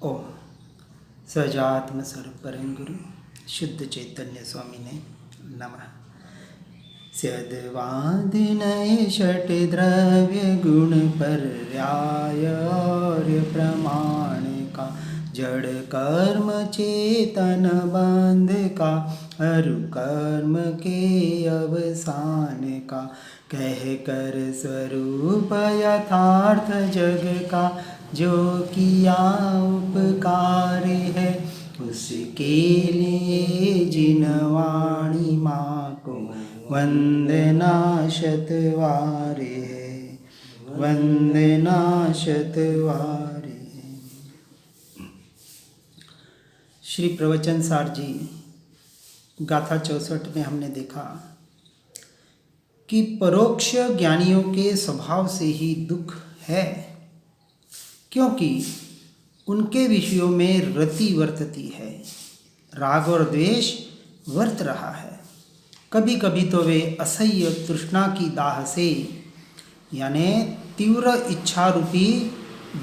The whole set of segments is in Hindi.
ओम सजात्म स्वरूप परम गुरु शुद्ध चैतन्य स्वामी ने नमः। स्यद्वादिनय षट द्रव्य गुण पर्याय और प्रमाण का जड़ कर्म चेतन बंध का अरु कर्म के अवसान का कह कर स्वरूप यथार्थ जग का जो किया उपकार है उसके लिए जिन वाणी माँ को वंदना शतवारे है, वंदना शतवारे है। श्री प्रवचन सार जी गाथा 64 में हमने देखा कि परोक्ष ज्ञानियों के स्वभाव से ही दुख है, क्योंकि उनके विषयों में रति वर्तती है, राग और द्वेष वर्त रहा है। कभी कभी तो वे असह्य तृष्णा की दाह से यानी तीव्र इच्छा रूपी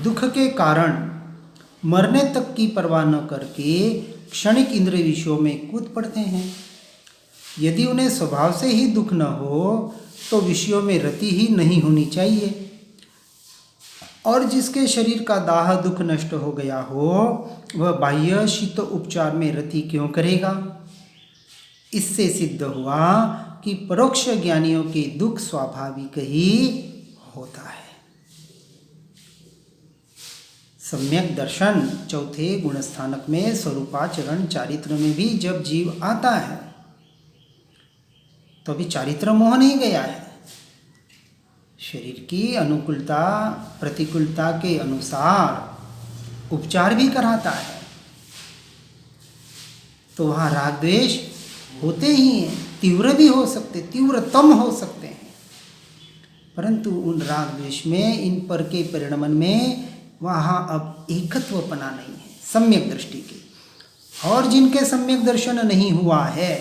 दुख के कारण मरने तक की परवाह न करके क्षणिक इंद्रिय विषयों में कूद पड़ते हैं। यदि उन्हें स्वभाव से ही दुख न हो तो विषयों में रति ही नहीं होनी चाहिए, और जिसके शरीर का दाह दुख नष्ट हो गया हो वह बाह्य शीत उपचार में रति क्यों करेगा। इससे सिद्ध हुआ कि परोक्ष ज्ञानियों के दुख स्वाभाविक ही होता है। सम्यक दर्शन चौथे गुणस्थानक में स्वरूपाचरण चारित्र में भी जब जीव आता है तो अभी चारित्र मोह नहीं गया है। शरीर की अनुकूलता प्रतिकूलता के अनुसार उपचार भी कराता है, तो वहाँ राग द्वेष होते ही हैं, तीव्र भी हो सकते, तीव्रतम हो सकते हैं, परंतु उन राग द्वेष में इन पर के परिणमन में वहाँ अब एकत्वपना नहीं है सम्यक दृष्टि की। और जिनके सम्यक दर्शन नहीं हुआ है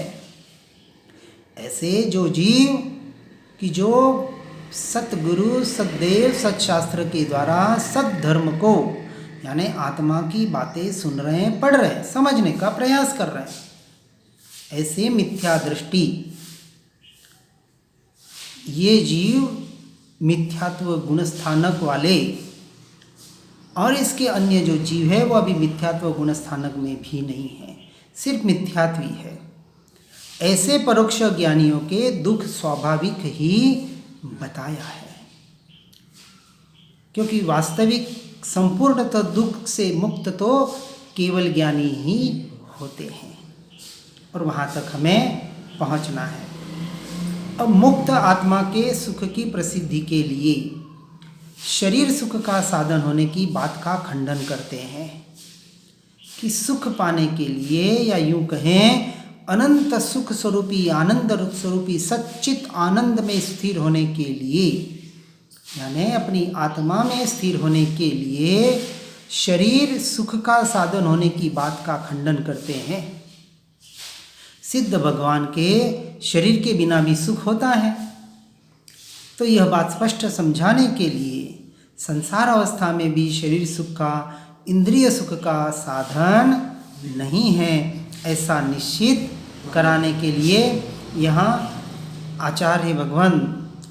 ऐसे जो जीव कि जो सतगुरु सतदेव सतशास्त्र के द्वारा सतधर्म को यानी आत्मा की बातें सुन रहे हैं, पढ़ रहे हैं, समझने का प्रयास कर रहे हैं, ऐसे मिथ्या दृष्टि ये जीव मिथ्यात्व गुणस्थानक वाले और इसके अन्य जो जीव है वो अभी मिथ्यात्व गुणस्थानक में भी नहीं है, सिर्फ मिथ्यात्वी है। ऐसे परोक्ष ज्ञानियों के दुख स्वाभाविक ही बताया है, क्योंकि वास्तविक संपूर्णतः दुख से मुक्त तो केवल ज्ञानी ही होते हैं और वहाँ तक हमें पहुँचना है। अब मुक्त आत्मा के सुख की प्रसिद्धि के लिए शरीर सुख का साधन होने की बात का खंडन करते हैं कि सुख पाने के लिए या यूं कहें अनंत सुख स्वरूपी आनंद स्वरूपी सच्चित आनंद में स्थिर होने के लिए यानी अपनी आत्मा में स्थिर होने के लिए शरीर सुख का साधन होने की बात का खंडन करते हैं। सिद्ध भगवान के शरीर के बिना भी सुख होता है, तो यह बात स्पष्ट समझाने के लिए संसार अवस्था में भी शरीर सुख का इंद्रिय सुख का साधन नहीं है ऐसा निश्चित कराने के लिए यहाँ आचार्य भगवान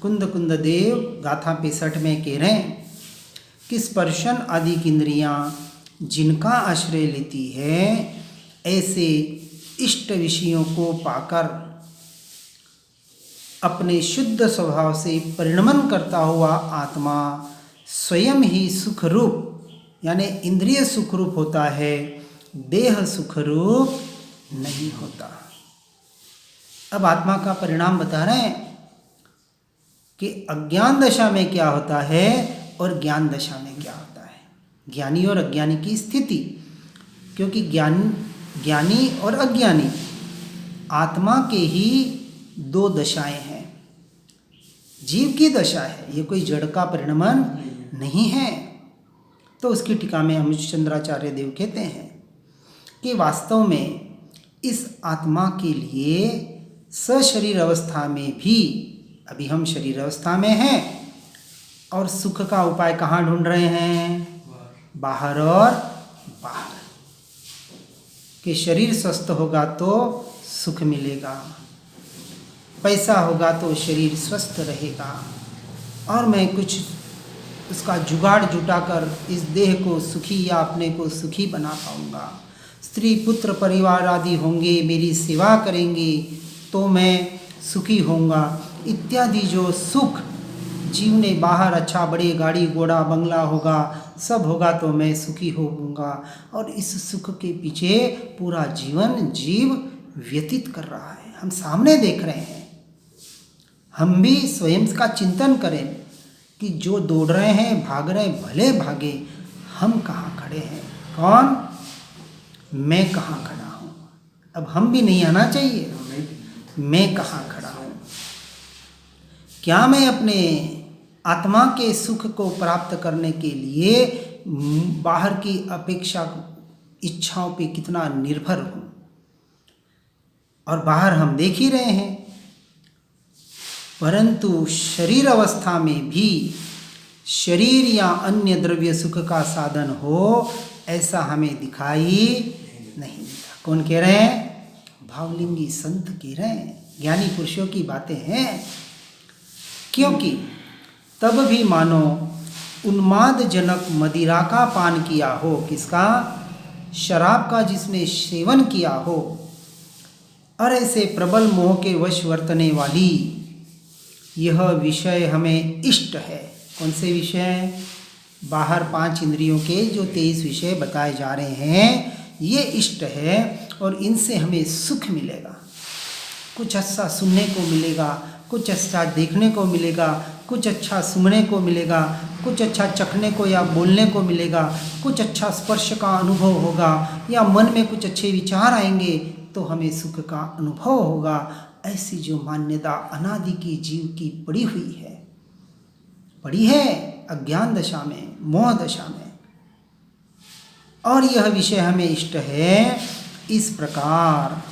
कुंद कुंद देव गाथा 65 में कह रहे हैं कि स्पर्शन आदि की इंद्रियाँ जिनका आश्रय लेती है ऐसे इष्ट विषयों को पाकर अपने शुद्ध स्वभाव से परिणमन करता हुआ आत्मा स्वयं ही सुख रूप यानी इंद्रिय सुख रूप होता है, देह सुख रूप नहीं होता। अब आत्मा का परिणाम बता रहे हैं कि अज्ञान दशा में क्या होता है और ज्ञान दशा में क्या होता है, ज्ञानी और अज्ञानी की स्थिति। क्योंकि ज्ञानी और अज्ञानी आत्मा के ही दो दशाएं हैं। जीव की दशा है, ये कोई जड़ का परिणमन नहीं है। तो उसकी टीका में अमृतचंद्राचार्य देव कहते हैं कि वास्तव में इस आत्मा के लिए सशरीर अवस्था में भी अभी हम शरीर अवस्था में हैं और सुख का उपाय कहाँ ढूंढ रहे हैं, बाहर और बाहर। कि शरीर स्वस्थ होगा तो सुख मिलेगा, पैसा होगा तो शरीर स्वस्थ रहेगा, और मैं कुछ उसका जुगाड़ जुटाकर इस देह को सुखी या अपने को सुखी बना पाऊँगा, स्त्री पुत्र परिवार आदि होंगे, मेरी सेवा करेंगे तो मैं सुखी होऊंगा, इत्यादि जो सुख जीव ने बाहर अच्छा बड़े गाड़ी घोड़ा बंगला होगा, सब होगा तो मैं सुखी होऊंगा, और इस सुख के पीछे पूरा जीवन जीव व्यतीत कर रहा है। हम सामने देख रहे हैं, हम भी स्वयं का चिंतन करें कि जो दौड़ रहे हैं भाग रहे हैं, भले भागे, हम कहाँ खड़े हैं, कौन, मैं कहाँ खड़ा हूँ। अब हम भी नहीं आना चाहिए, मैं कहाँ खड़ा हूँ, क्या मैं अपने आत्मा के सुख को प्राप्त करने के लिए बाहर की अपेक्षा इच्छाओं पे कितना निर्भर हूँ। और बाहर हम देख ही रहे हैं, परंतु शरीर अवस्था में भी शरीर या अन्य द्रव्य सुख का साधन हो ऐसा हमें दिखाई नहीं देता। कौन कह रहे हैं? भावलिंगी संत कह रहे हैं, ज्ञानी पुरुषों की बातें हैं। क्योंकि तब भी मानो उन्माद जनक मदिरा का पान किया हो, किसका? शराब का जिसने सेवन किया हो, और ऐसे प्रबल मोह के वश वर्तने वाली यह विषय हमें इष्ट है। कौन से विषय? बाहर 5 इंद्रियों के जो 23 विषय बताए जा रहे हैं, ये इष्ट है और इनसे हमें सुख मिलेगा। कुछ अच्छा सुनने को मिलेगा, कुछ अच्छा देखने को मिलेगा, कुछ अच्छा सुनने को मिलेगा, कुछ अच्छा चखने को या बोलने को मिलेगा, कुछ अच्छा स्पर्श का अनुभव होगा, या मन में कुछ अच्छे विचार आएंगे तो हमें सुख का अनुभव होगा। ऐसी जो मान्यता अनादि की जीव की पड़ी हुई है, पड़ी है अज्ञान दशा में, मोह दशा में, और यह विषय हमें इष्ट है। इस प्रकार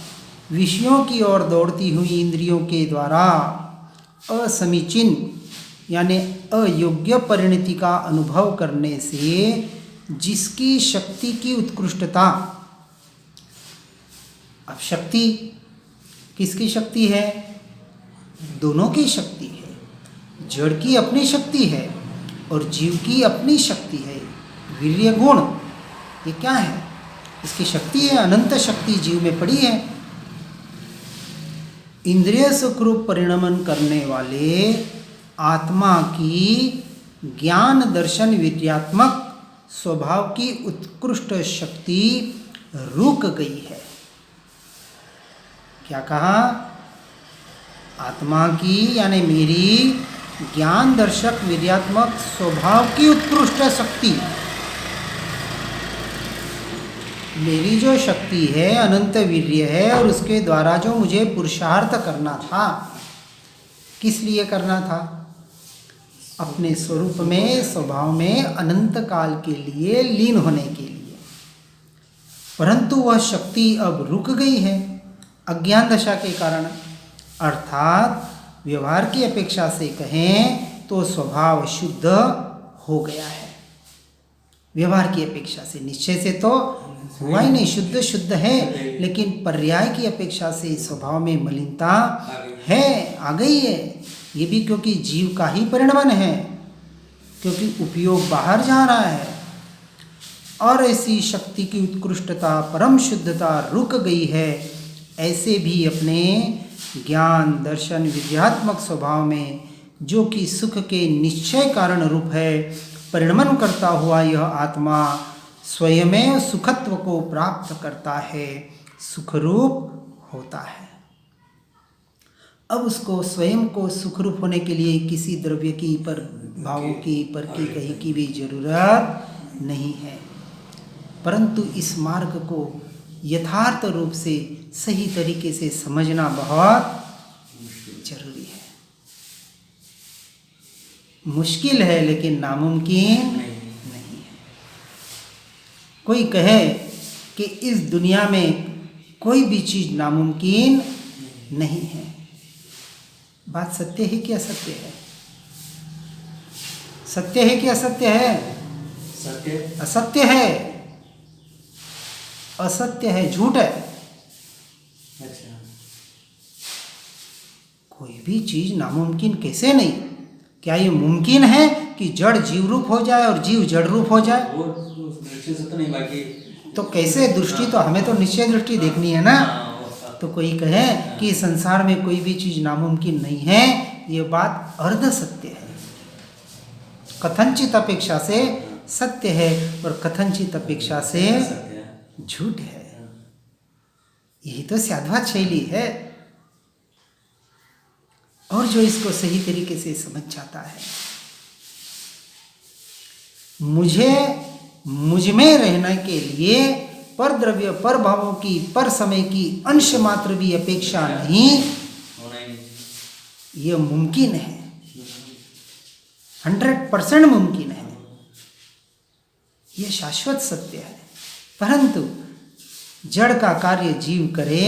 विषयों की ओर दौड़ती हुई इंद्रियों के द्वारा असमीचीन यानी अयोग्य परिणति का अनुभव करने से जिसकी शक्ति की उत्कृष्टता, अब शक्ति किसकी शक्ति है? दोनों की शक्ति है। जड़ की अपनी शक्ति है और जीव की अपनी शक्ति है। वीर्य गुण ये क्या है? इसकी शक्ति है, अनंत शक्ति जीव में पड़ी है। इंद्रिय सुखरूप परिणमन करने वाले आत्मा की ज्ञान दर्शन विद्यात्मक स्वभाव की उत्कृष्ट शक्ति रुक गई है। क्या कहा? आत्मा की यानी मेरी ज्ञान दर्शक विद्यात्मक स्वभाव की उत्कृष्ट शक्ति, मेरी जो शक्ति है अनंत वीर्य है, और उसके द्वारा जो मुझे पुरुषार्थ करना था, किस लिए करना था? अपने स्वरूप में, स्वभाव में अनंत काल के लिए लीन होने के लिए, परंतु वह शक्ति अब रुक गई है अज्ञान दशा के कारण। अर्थात व्यवहार की अपेक्षा से कहें तो स्वभाव शुद्ध हो गया है। व्यवहार की अपेक्षा से, निश्चय से तो हुआ ही नहीं, शुद्ध शुद्ध है, लेकिन पर्याय की अपेक्षा से स्वभाव में मलिनता है, आ गई है। ये भी क्योंकि जीव का ही परिणमन है, क्योंकि उपयोग बाहर जा रहा है, और ऐसी शक्ति की उत्कृष्टता परम शुद्धता रुक गई है। ऐसे भी अपने ज्ञान दर्शन विद्यात्मक स्वभाव में, जो कि सुख के निश्चय कारण रूप है, परिणमन करता हुआ यह आत्मा स्वयं सुखत्व को प्राप्त करता है, सुखरूप होता है। अब उसको स्वयं को सुखरूप होने के लिए किसी द्रव्य की, पर भावों की, पर की कहीं की भी जरूरत नहीं है, परंतु इस मार्ग को यथार्थ रूप से सही तरीके से समझना बहुत जरूरी है। मुश्किल है लेकिन नामुमकिन नहीं है। कोई कहे कि इस दुनिया में कोई भी चीज नामुमकिन नहीं है, बात सत्य है कि असत्य है? सत्य है कि असत्य है? सत्य, असत्य है। असत्य है, झूठ है। अच्छा, कोई भी चीज नामुमकिन कैसे नहीं? क्या ये मुमकिन है कि जड़ जीव रूप हो जाए और जीव जड़ रूप हो जाए? वो दृष्टि से तो नहीं, बाकी तो कैसे दृष्टि, तो हमें तो निश्चय दृष्टि देखनी है ना। तो कोई कहे कि संसार में कोई भी चीज नामुमकिन नहीं है, ये बात अर्ध सत्य है। कथनचित अपेक्षा से सत्य है और कथनचित अपेक्षा से झूठ है। यही तो साधवाद शैली है। और जो इसको सही तरीके से समझ जाता है, मुझ में रहने के लिए पर द्रव्य, पर भावों की, पर समय की अंश मात्र भी अपेक्षा नहीं, यह मुमकिन है, 100% मुमकिन है। यह शाश्वत सत्य है। परंतु जड़ का कार्य जीव करे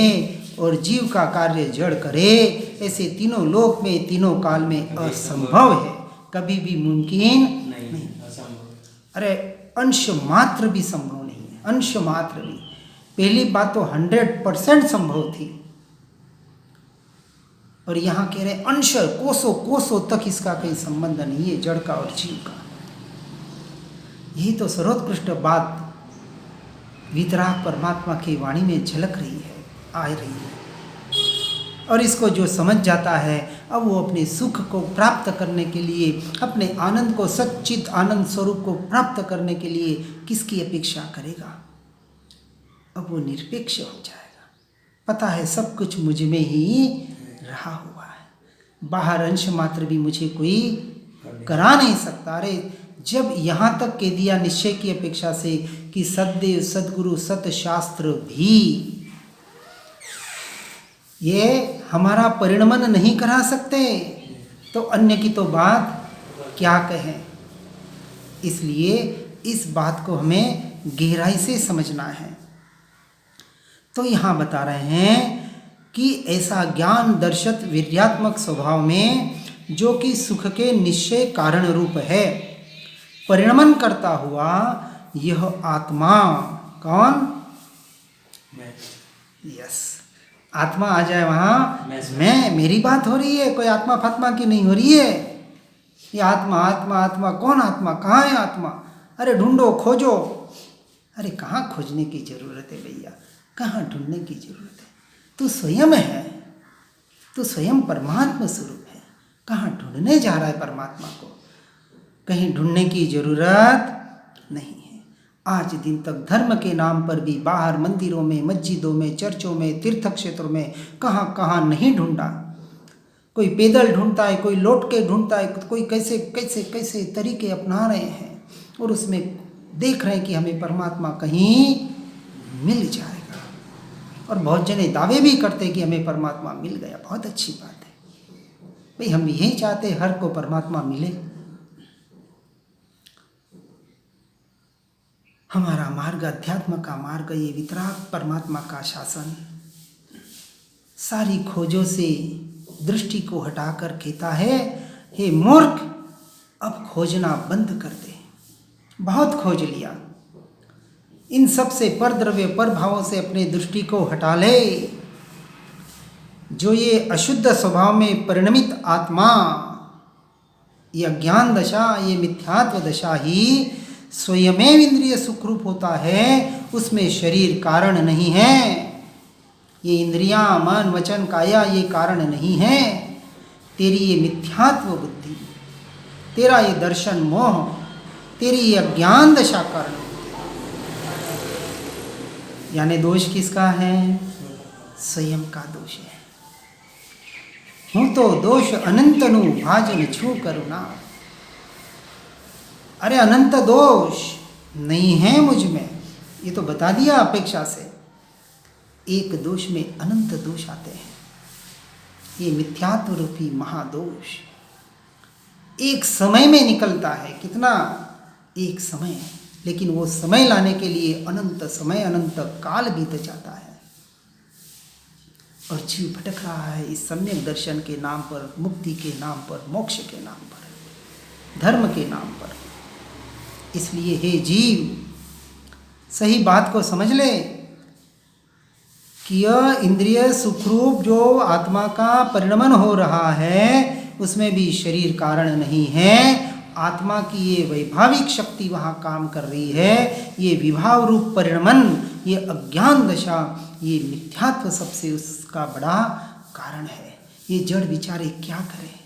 और जीव का कार्य जड़ करे, ऐसे तीनों लोक में, तीनों काल में असंभव है, कभी भी मुमकिन नहीं। अरे अंश मात्र भी संभव नहीं है, अंश मात्र भी। पहली बात तो 100% संभव थी, और यहाँ कह रहे अंश, कोसों कोसों तक इसका कोई संबंध नहीं है जड़ का और जीव का। यही तो सर्वोत्कृष्ट बात वितराग परमात्मा की वाणी में झलक रही है, आ रही है। और इसको जो समझ जाता है, अब वो अपने सुख को प्राप्त करने के लिए, अपने आनंद को, सच्चित आनंद स्वरूप को प्राप्त करने के लिए किसकी अपेक्षा करेगा? अब वो निरपेक्ष हो जाएगा। पता है सब कुछ मुझ में ही रहा हुआ है, बाहर अंश मात्र भी मुझे कोई करा नहीं सकता। अरे जब यहाँ तक कह दिया निश्चय की अपेक्षा से कि सद्देव, सद्गुरु, सतशास्त्र भी ये हमारा परिणमन नहीं करा सकते, तो अन्य की तो बात क्या कहें। इसलिए इस बात को हमें गहराई से समझना है। तो यहाँ बता रहे हैं कि ऐसा ज्ञान दर्शित वीर्यात्मक स्वभाव में, जो कि सुख के निश्चय कारण रूप है, परिणमन करता हुआ यह आत्मा, कौन? यस, आत्मा आ जाए वहाँ। मैं, मेरी बात हो रही है, कोई आत्मा फात्मा की नहीं हो रही है। ये आत्मा आत्मा आत्मा, कौन आत्मा? कहाँ है आत्मा? अरे ढूंढो, खोजो। अरे कहाँ खोजने की जरूरत है भैया, कहाँ ढूंढने की जरूरत है? तू स्वयं है, तू स्वयं परमात्मा स्वरूप है। कहाँ ढूंढने जा रहा है परमात्मा को? कहीं ढूंढने की जरूरत नहीं है। आज दिन तक धर्म के नाम पर भी बाहर मंदिरों में, मस्जिदों में, चर्चों में, तीर्थ क्षेत्रों में कहाँ कहाँ नहीं ढूंढा। कोई पैदल ढूंढता है, कोई लौट के ढूंढता है, कोई कैसे कैसे कैसे तरीके अपना रहे हैं, और उसमें देख रहे हैं कि हमें परमात्मा कहीं मिल जाएगा। और बहुत जने दावे भी करते हैं कि हमें परमात्मा मिल गया। बहुत अच्छी बात है भाई, हम यही चाहते हर को परमात्मा मिले। हमारा मार्ग अध्यात्म का मार्ग, ये वितराग परमात्मा का शासन, सारी खोजों से दृष्टि को हटाकर कहता है, हे मूर्ख, अब खोजना बंद कर दे। बहुत खोज लिया, इन सब से पर द्रव्य, पर भावों से अपने दृष्टि को हटा ले। जो ये अशुद्ध स्वभाव में परिणमित आत्मा, ये अज्ञान दशा, ये मिथ्यात्व दशा ही स्वयमेव इंद्रिय सुखरूप होता है, उसमें शरीर कारण नहीं है। ये इंद्रियां, मन, वचन, काया ये कारण नहीं है। तेरी ये मिथ्यात्व बुद्धि, तेरा ये दर्शन मोह, तेरी ये अज्ञान दशा कारण। यानी दोष किसका है? स्वयं का दोष है। हूँ तो दोष अनंतनु भाजन छू करुणा। अरे अनंत दोष नहीं है मुझ में, ये तो बता दिया अपेक्षा से। एक दोष में अनंत दोष आते हैं, ये मिथ्यात्व रूपी महादोष एक समय में निकलता है। कितना? एक समय, लेकिन वो समय लाने के लिए अनंत समय, अनंत काल बीत जाता है। और जीव भटक रहा है इस सम्यक दर्शन के नाम पर, मुक्ति के नाम पर, मोक्ष के नाम पर, धर्म के नाम पर। इसलिए हे जीव, सही बात को समझ ले, कि यह इंद्रिय सुखरूप जो आत्मा का परिणमन हो रहा है उसमें भी शरीर कारण नहीं है। आत्मा की ये वैभाविक शक्ति वहाँ काम कर रही है। ये विभाव रूप परिणमन, ये अज्ञान दशा, ये मिथ्यात्व सबसे उसका बड़ा कारण है। ये जड़ विचारे क्या करें?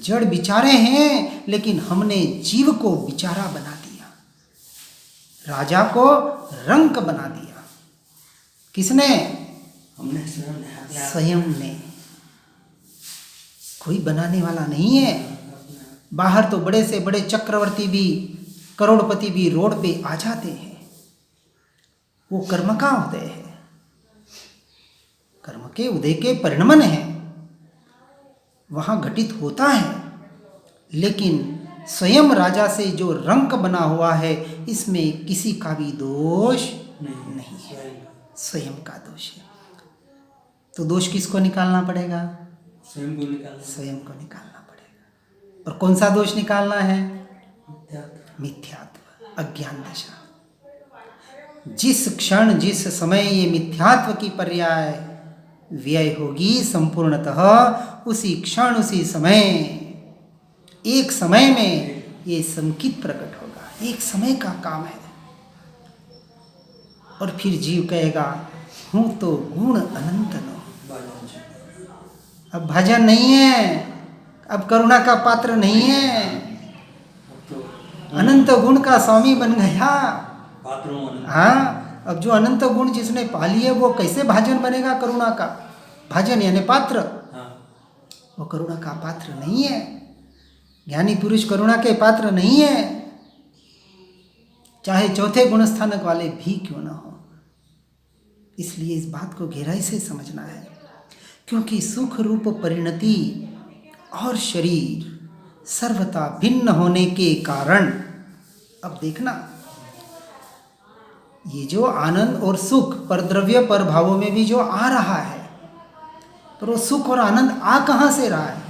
जड़ विचारे हैं, लेकिन हमने जीव को विचारा बना दिया, राजा को रंक बना दिया। किसने? हमने स्वयं ने अपने आप- स्वयं ने। कोई बनाने वाला नहीं है। बाहर तो बड़े से बड़े चक्रवर्ती भी, करोड़पति भी रोड पे आ जाते हैं। वो कर्म का उदय है, कर्म के उदय के परिणमन है, वहाँ घटित होता है। लेकिन स्वयं राजा से जो रंक बना हुआ है, इसमें किसी का भी दोष नहीं है, स्वयं स्वयं का दोष है। तो दोष किसको निकालना पड़ेगा? स्वयं को निकालना। स्वयं को निकालना पड़ेगा। और कौन सा दोष निकालना है? मिथ्यात्व। मिथ्यात्व, अज्ञान दशा। जिस क्षण जिस समय ये मिथ्यात्व की पर्याय व्यय होगी संपूर्णतः, उसी क्षण उसी समय, एक समय में ये संकित प्रकट होगा। एक समय का काम है। और फिर जीव कहेगा हूँ तो गुण अनंत नो। अब भजन नहीं है, अब करुणा का पात्र नहीं है, तो अनंत गुण का स्वामी बन गया। पात्रों अनंत। हाँ, अब जो अनंत गुण जिसने पा लिए वो कैसे भाजन बनेगा करुणा का? भाजन यानी पात्र, हाँ, वो करुणा का पात्र नहीं है। ज्ञानी पुरुष करुणा के पात्र नहीं है, चाहे चौथे गुण स्थानक वाले भी क्यों ना हो। इसलिए इस बात को गहराई से समझना है, क्योंकि सुख रूप परिणति और शरीर सर्वथा भिन्न होने के कारण, अब देखना, ये जो आनंद और सुख परद्रव्य पर भावों में भी जो आ रहा है, पर वो सुख और आनंद आ कहाँ से रहा है?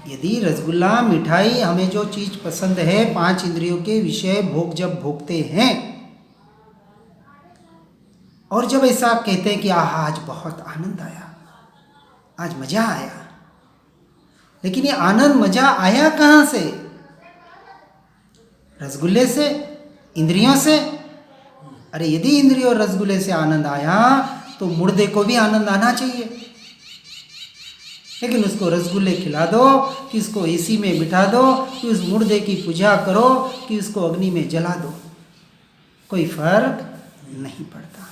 यदि रसगुल्ला, मिठाई, हमें जो चीज पसंद है, पांच इंद्रियों के विषय भोग जब भोगते हैं, और जब ऐसा कहते हैं कि आज बहुत आनंद आया, आज मजा आया, लेकिन ये आनंद मजा आया कहाँ से? रसगुल्ले से, इंद्रियों से? अरे यदि इंद्रियों और रसगुल्ले से आनंद आया तो मुर्दे को भी आनंद आना चाहिए। लेकिन उसको रसगुल्ले खिला दो, कि उसको एसी में बिठा दो, कि उस मुर्दे की पूजा करो, कि उसको अग्नि में जला दो, कोई फर्क नहीं पड़ता।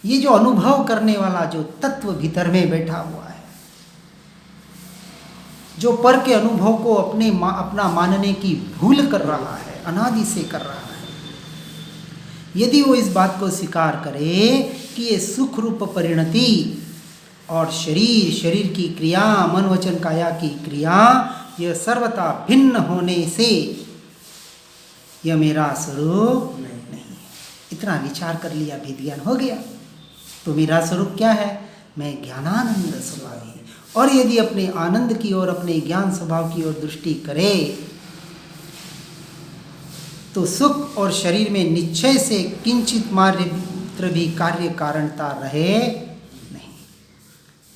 ये जो अनुभव करने वाला जो तत्व भीतर में बैठा हुआ है, जो पर के अनुभव को अपना मानने की भूल कर रहा है, अनादि से कर रहा है, यदि वो इस बात को स्वीकार करे कि ये सुख रूप परिणति और शरीर की क्रिया, मन वचन काया की क्रिया, यह सर्वथा भिन्न होने से यह मेरा स्वरूप नहीं है, इतना विचार कर लिया, भेद ज्ञान हो गया। तो मेरा स्वरूप क्या है? मैं ज्ञानानंद स्वभावी। और यदि अपने आनंद की ओर, अपने ज्ञान स्वभाव की ओर दृष्टि करे, तो सुख और शरीर में निश्चय से किंचित मात्र भी कार्य कारणता रहे नहीं।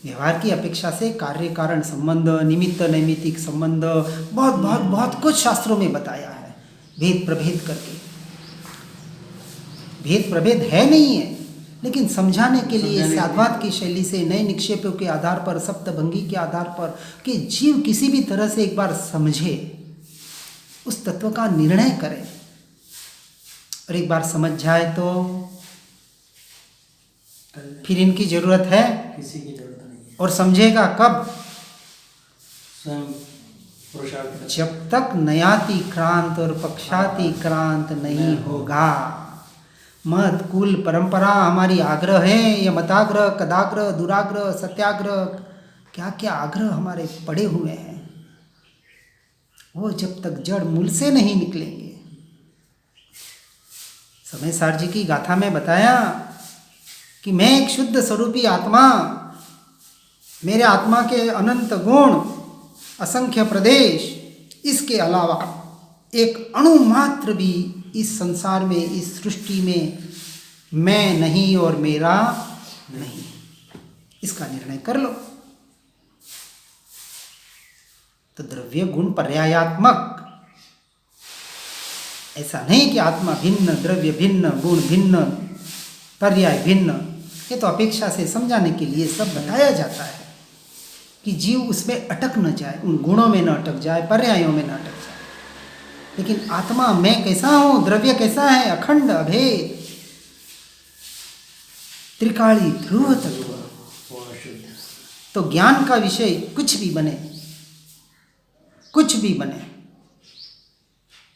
व्यवहार की अपेक्षा से कार्य कारण संबंध, निमित्त नैमित्तिक संबंध बहुत बहुत बहुत कुछ शास्त्रों में बताया है, भेद प्रभेद करके। भेद प्रभेद है नहीं है, लेकिन समझाने के लिए साधवाद की शैली से, नए निक्षेपों के आधार पर, सप्तभंगी के आधार पर, कि जीव किसी भी तरह से एक बार समझे, उस तत्व का निर्णय करे, और एक बार समझ जाए तो फिर इनकी जरूरत है किसी की जरूरत नहीं है। और समझेगा कब? स्वयं पुरुषार्थ। जब तक नयाति क्रांत और पक्षाति क्रांत नहीं होगा। मत, कुल, परंपरा हमारी आग्रह है, ये मताग्रह, कदाग्रह, दुराग्रह, सत्याग्रह, क्या क्या आग्रह हमारे पड़े हुए हैं, वो जब तक जड़ मूल से नहीं निकलेंगे। समय सार जी की गाथा में बताया कि मैं एक शुद्ध स्वरूपी आत्मा, मेरे आत्मा के अनंत गुण, असंख्य प्रदेश, इसके अलावा एक अणु मात्र भी इस संसार में, इस सृष्टि में मैं नहीं और मेरा नहीं, इसका निर्णय कर लो। तो द्रव्य गुण पर्यायात्मक, ऐसा नहीं कि आत्मा भिन्न, द्रव्य भिन्न, गुण भिन्न, पर्याय भिन्न। ये तो अपेक्षा से समझाने के लिए सब बताया जाता है कि जीव उसमें अटक न जाए, उन गुणों में न अटक जाए, पर्यायों में न अटक जाए। लेकिन आत्मा मैं कैसा हूं, द्रव्य कैसा है, अखंड अभेद त्रिकाली ध्रुव तत्व। तो ज्ञान का विषय कुछ भी बने, कुछ भी बने,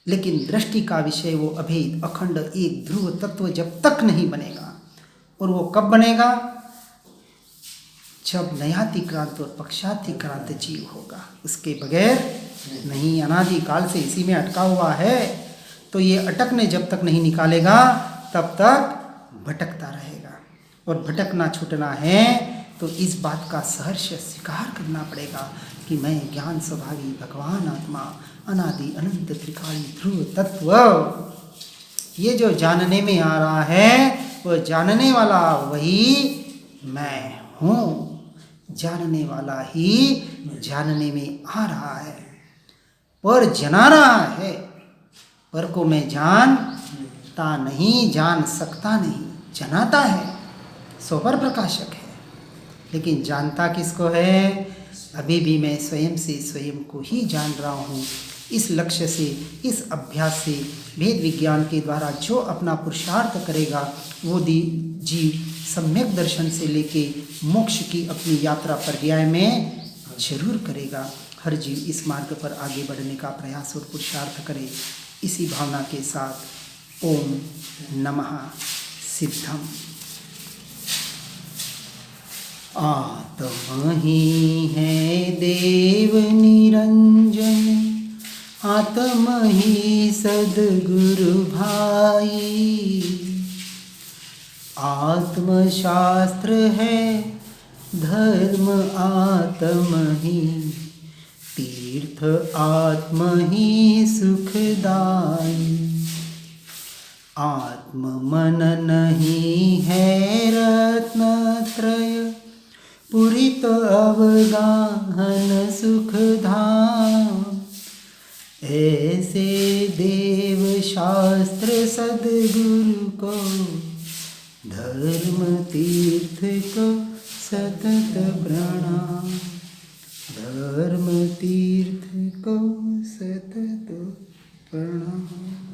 लेकिन दृष्टि का विषय वो अभेद अखंड एक ध्रुव तत्व जब तक नहीं बनेगा। और वो कब बनेगा? जब नयातिक्रांत और पक्षातिक्रांत जीव होगा, उसके बगैर नहीं। अनादि काल से इसी में अटका हुआ है, तो ये अटकने जब तक नहीं निकालेगा तब तक भटकता रहेगा। और भटकना छूटना है तो इस बात का सहर्ष स्वीकार करना पड़ेगा कि मैं ज्ञान स्वभावी भगवान आत्मा अनादि अनंत त्रिकाली ध्रुव तत्व, ये जो जानने में आ रहा है वो जानने वाला वही मैं हूँ। जानने वाला ही जानने में आ रहा है, पर जना रहा है। पर को मैं जानता नहीं, जान सकता नहीं, जनाता है, स्वपर प्रकाशक है, लेकिन जानता किसको है? अभी भी मैं स्वयं से स्वयं को ही जान रहा हूँ। इस लक्ष्य से, इस अभ्यास से, भेद विज्ञान के द्वारा जो अपना पुरुषार्थ करेगा वो जीव सम्यक दर्शन से लेके मोक्ष की अपनी यात्रा पर्याय में जरूर करेगा। हर जीव इस मार्ग पर आगे बढ़ने का प्रयास और पुरुषार्थ करे। इसी भावना के साथ ओम नमः सिद्धम। आत्मा ही है देव निरंजन, आत्मा ही सद्गुरु भाई। आत्मशास्त्र है धर्म आत्मा ही, तीर्थ आत्मा ही सुखदाई। आत्म मन नहीं है रत्नत्रय, पुरित अवगाहन सुखधाम। ऐसे देव शास्त्र सद्गुरु को, धर्म तीर्थ को सतत प्रणाम। धर्म तीर्थ को सतत प्रणाम।